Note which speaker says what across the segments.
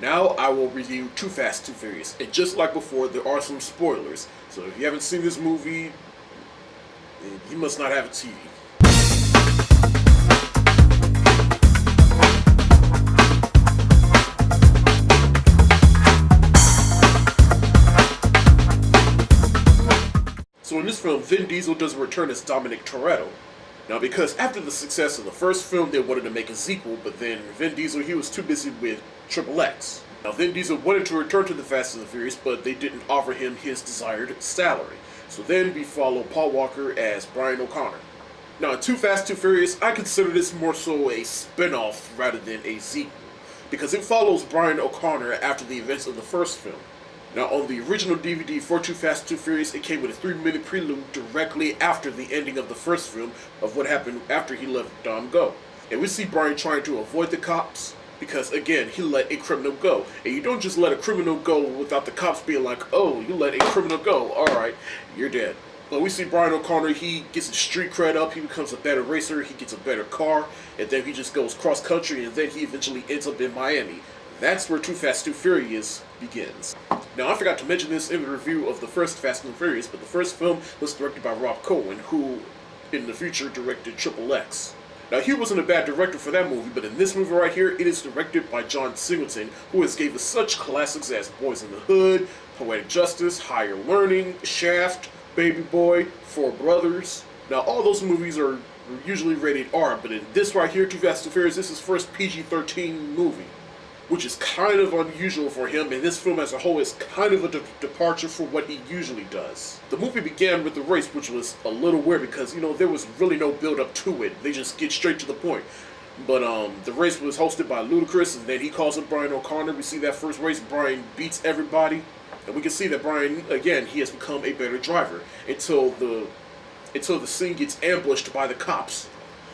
Speaker 1: Now I will review Too Fast, Too Furious, and just like before, there are some spoilers. So if you haven't seen this movie, you must not have a TV. So in this film, Vin Diesel does return as Dominic Toretto. Now because after the success of the first film, they wanted to make a sequel, but then Vin Diesel, he was too busy with XXX. Now Vin Diesel wanted to return to the Fast and the Furious, but they didn't offer him his desired salary. So then we follow Paul Walker as Brian O'Connor. Now in Too Fast, Too Furious, I consider this more so a spin-off rather than a sequel, because it follows Brian O'Connor after the events of the first film. Now, on the original DVD for Too Fast, Too Furious, it came with a 3-minute prelude directly after the ending of the first film of what happened after he let Dom go. And we see Brian trying to avoid the cops because, again, he let a criminal go. And you don't just let a criminal go without the cops being like, oh, you let a criminal go, alright, you're dead. But we see Brian O'Connor, he gets his street cred up, he becomes a better racer, he gets a better car, and then he just goes cross-country, and then he eventually ends up in Miami. That's where Too Fast, Too Furious begins. Now, I forgot to mention this in the review of the first Fast and Furious, but the first film was directed by Rob Cohen, who, in the future, directed XXX. Now, he wasn't a bad director for that movie, but in this movie right here, it is directed by John Singleton, who has gave us such classics as Boys in the Hood, Poetic Justice, Higher Learning, Shaft, Baby Boy, Four Brothers. Now, all those movies are usually rated R, but in this right here, Too Fast, Too Furious, this is his first PG-13 movie, which is kind of unusual for him, and this film as a whole is kind of a departure from what he usually does. The movie began with the race, which was a little weird because, you know, there was really no build-up to it. They just get straight to the point. But the race was hosted by Ludacris, and then he calls up Brian O'Connor. We see that first race, Brian beats everybody, and we can see that Brian, again, he has become a better driver until the scene gets ambushed by the cops.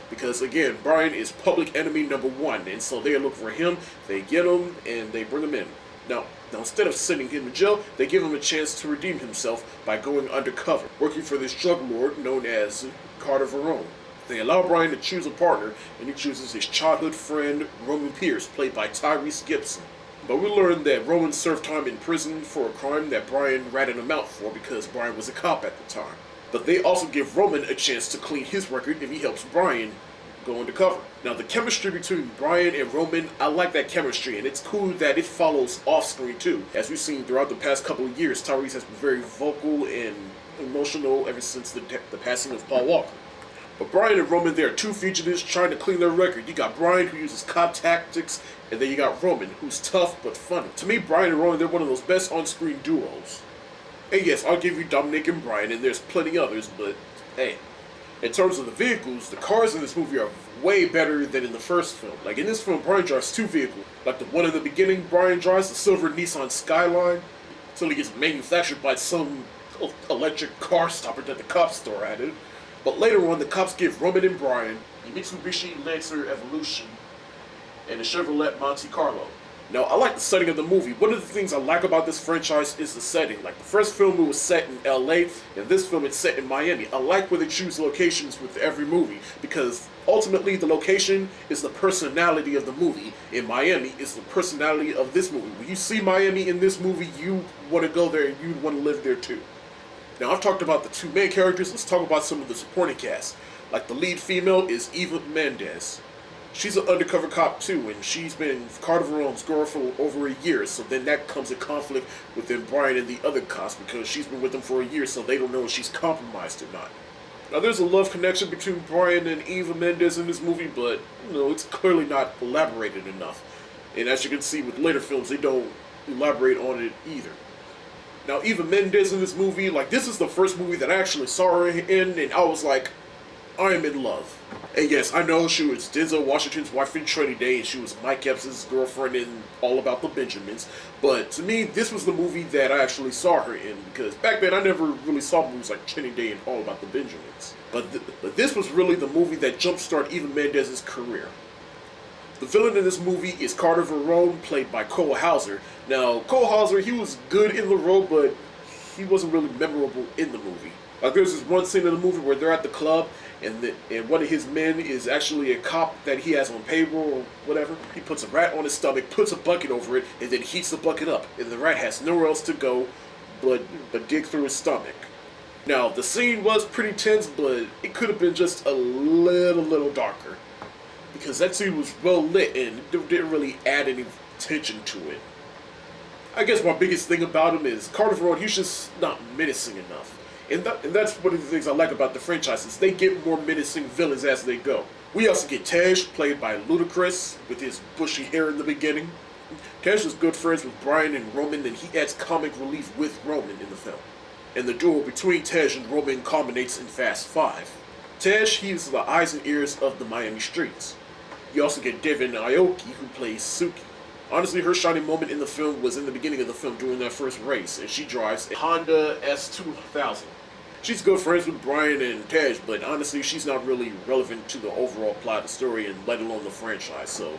Speaker 1: Because, again, Brian is public enemy number one, and so they look for him, they get him, and they bring him in. Now, instead of sending him to jail, they give him a chance to redeem himself by going undercover, working for this drug lord known as Carter Verone. They allow Brian to choose a partner, and he chooses his childhood friend, Roman Pierce, played by Tyrese Gibson. But we learn that Roman served time in prison for a crime that Brian ratted him out for because Brian was a cop at the time. But they also give Roman a chance to clean his record if he helps Brian go undercover. Now, the chemistry between Brian and Roman, I like that chemistry, and it's cool that it follows off-screen too. As we've seen throughout the past couple of years, Tyrese has been very vocal and emotional ever since the passing of Paul Walker. But Brian and Roman, they are two fugitives trying to clean their record. You got Brian, who uses cop tactics, and then you got Roman, who's tough but funny. To me, Brian and Roman, they're one of those best on-screen duos. And yes, I'll give you Dominic and Brian, and there's plenty others, but hey. In terms of the vehicles, the cars in this movie are way better than in the first film. Like in this film, Brian drives two vehicles. Like the one in the beginning, Brian drives the silver Nissan Skyline, until he gets manufactured by some electric car stopper that the cops throw at it. But later on, the cops give Roman and Brian the Mitsubishi Lancer Evolution and the Chevrolet Monte Carlo. Now, I like the setting of the movie. One of the things I like about this franchise is the setting. Like, the first film, it was set in LA, and this film, it's set in Miami. I like where they choose locations with every movie, because ultimately, the location is the personality of the movie. In Miami, is the personality of this movie. When you see Miami in this movie, you want to go there, and you want to live there too. Now, I've talked about the two main characters. Let's talk about some of the supporting cast. Like, the lead female is Eva Mendes. She's an undercover cop too, and she's been Carter Verone's girl for over a year, so then that comes in conflict within Brian and the other cops because she's been with them for a year, so they don't know if she's compromised or not. Now, there's a love connection between Brian and Eva Mendes in this movie, but, you know, it's clearly not elaborated enough. And as you can see with later films, they don't elaborate on it either. Now, Eva Mendes in this movie, like, this is the first movie that I actually saw her in, and I was like, I am in love. And yes, I know she was Denzel Washington's wife in Training Day, and she was Mike Epps' girlfriend in All About the Benjamins. But to me, this was the movie that I actually saw her in, because back then I never really saw movies like Training Day and All About the Benjamins. But this was really the movie that jumpstarted Eva Mendes' career. The villain in this movie is Carter Verone, played by Cole Hauser. Now, Cole Hauser, he was good in the role, but he wasn't really memorable in the movie. Like there's this one scene in the movie where they're at the club and one of his men is actually a cop that he has on payroll or whatever. He puts a rat on his stomach, puts a bucket over it, and then heats the bucket up. And the rat has nowhere else to go but dig through his stomach. Now, the scene was pretty tense, but it could have been just a little darker. Because that scene was well lit and didn't really add any tension to it. I guess my biggest thing about him is Carter Road, he's just not menacing enough. And that's one of the things I like about the franchises. They get more menacing villains as they go. We also get Tej, played by Ludacris, with his bushy hair in the beginning. Tej was good friends with Brian and Roman, and he adds comic relief with Roman in the film. And the duel between Tej and Roman culminates in Fast 5. Tej, he's the eyes and ears of the Miami streets. You also get Devin Aoki, who plays Suki. Honestly, her shining moment in the film was in the beginning of the film during that first race, and she drives a Honda S2000. She's good friends with Brian and Tej, but honestly, she's not really relevant to the overall plot of the story, and let alone the franchise, so...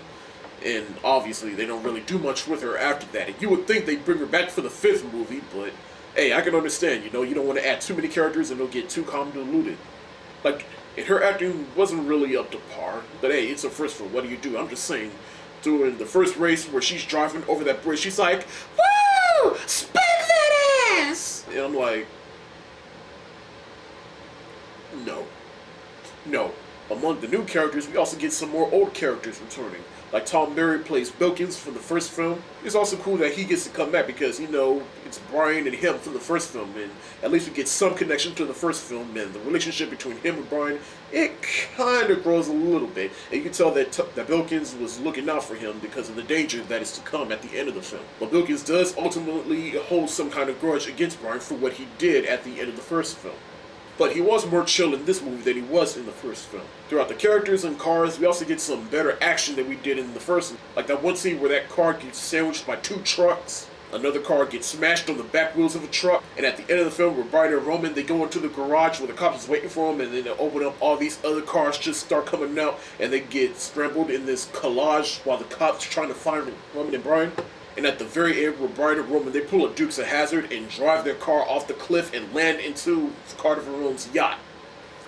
Speaker 1: And obviously, they don't really do much with her after that. And you would think they'd bring her back for the 5th movie, but... Hey, I can understand, you know, you don't want to add too many characters and they'll get too convoluted. Like, and her acting wasn't really up to par, but hey, it's a first for what do you do? I'm just saying, during the first race where she's driving over that bridge, she's like, woo! Spank that ass! And I'm like, no. No. Among the new characters, we also get some more old characters returning. Like Tom Berry plays Bilkins from the first film. It's also cool that he gets to come back because, you know, it's Brian and him from the first film, and at least we get some connection to the first film, and the relationship between him and Brian, it kind of grows a little bit, and you can tell that Bilkins was looking out for him because of the danger that is to come at the end of the film. But Bilkins does ultimately hold some kind of grudge against Brian for what he did at the end of the first film. But he was more chill in this movie than he was in the first film. Throughout the characters and cars, we also get some better action than we did in the first one. Like that one scene where that car gets sandwiched by 2 trucks, another car gets smashed on the back wheels of a truck, and at the end of the film where Brian and Roman, they go into the garage where the cops is waiting for them, and then they open up, all these other cars just start coming out, and they get scrambled in this collage while the cops are trying to find Roman and Brian. And at the very end, where Brian and Roman, they pull a Dukes of Hazzard and drive their car off the cliff and land into Carter Verone's yacht.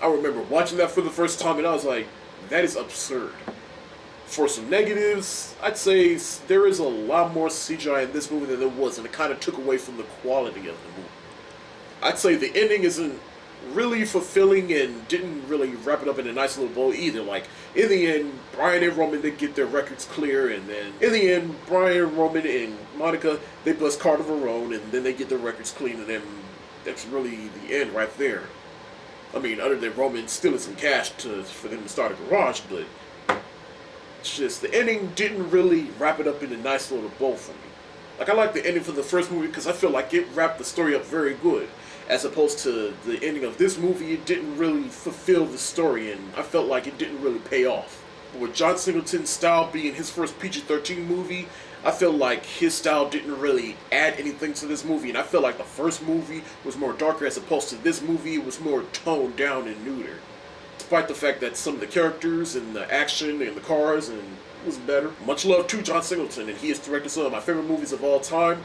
Speaker 1: I remember watching that for the first time and I was like, that is absurd. For some negatives, I'd say there is a lot more CGI in this movie than there was, and it kind of took away from the quality of the movie. I'd say the ending isn't really fulfilling and didn't really wrap it up in a nice little bow either. Like, in the end, Brian and Roman, they get their records clear, and then in the end, Brian, Roman, and Monica, they bust Carter Verone, and then they get their records clean, and then that's really the end right there. I mean, other than Roman stealing some cash for them to start a garage, but it's just, the ending didn't really wrap it up in a nice little bow for me. Like, I like the ending for the first movie because I feel like it wrapped the story up very good. As opposed to the ending of this movie, it didn't really fulfill the story, and I felt like it didn't really pay off. But with John Singleton's style being his first PG-13 movie, I feel like his style didn't really add anything to this movie, and I feel like the first movie was more darker as opposed to this movie, it was more toned down and neuter. Despite the fact that some of the characters and the action and the cars and was better. Much love to John Singleton, and he has directed some of my favorite movies of all time.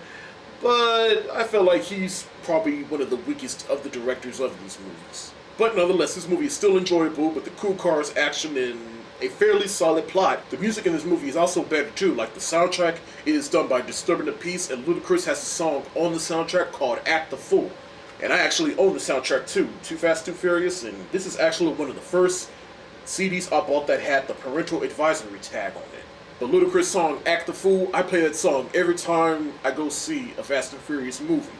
Speaker 1: But I feel like he's probably one of the weakest of the directors of these movies. But nonetheless, this movie is still enjoyable with the cool cars, action, and a fairly solid plot. The music in this movie is also better too. Like the soundtrack is done by Disturbing the Peace, and Ludacris has a song on the soundtrack called Act the Fool. And I actually own the soundtrack too, Too Fast, Too Furious, and this is actually one of the first CDs I bought that had the parental advisory tag on it. The Ludacris song, Act the Fool, I play that song every time I go see a Fast and Furious movie.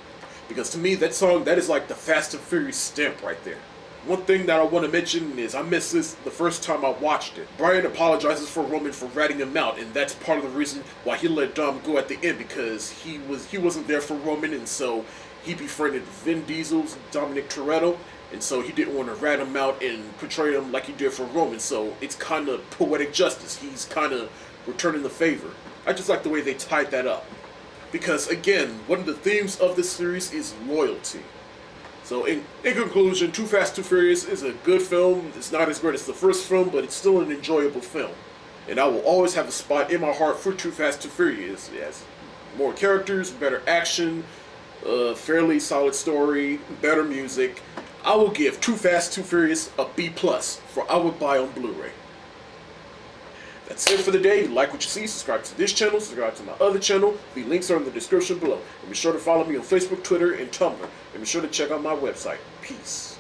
Speaker 1: Because to me, that song, that is like the Fast and Furious stamp right there. One thing that I want to mention is I missed this the first time I watched it. Brian apologizes for Roman for ratting him out, and that's part of the reason why he let Dom go at the end, because he wasn't there for Roman, and so he befriended Vin Diesel's Dominic Toretto, and so he didn't want to rat him out and portray him like he did for Roman, so it's kind of poetic justice. He's kind of returning the favor. I just like the way they tied that up. Because again, one of the themes of this series is loyalty. So in conclusion, Too Fast, Too Furious is a good film. It's not as great as the first film, but it's still an enjoyable film. And I will always have a spot in my heart for Too Fast, Too Furious. It has more characters, better action, fairly solid story, better music. I will give Too Fast, Too Furious a B+, for I would buy on Blu-ray. That's it for the day. If you like what you see, subscribe to this channel, subscribe to my other channel. The links are in the description below. And be sure to follow me on Facebook, Twitter, and Tumblr. And be sure to check out my website. Peace.